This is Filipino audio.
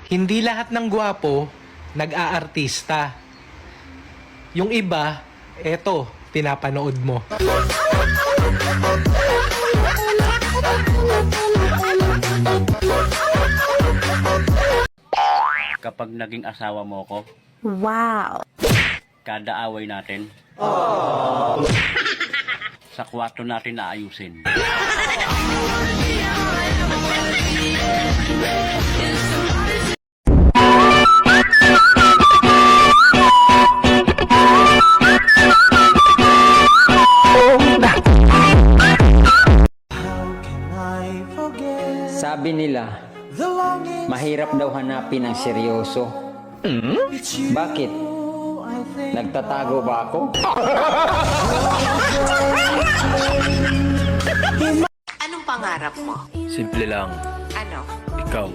Hindi lahat ng gwapo nag-aartista. Yung iba, eto, pinapanood mo. Kapag naging asawa mo ko, Wow! kada away natin, sa kwarto natin naayusin. Sabi nila, mahirap daw hanapin ang seryoso. Bakit? Nagtatago ba ako? Anong pangarap mo? Simple lang. Ano? Ikaw.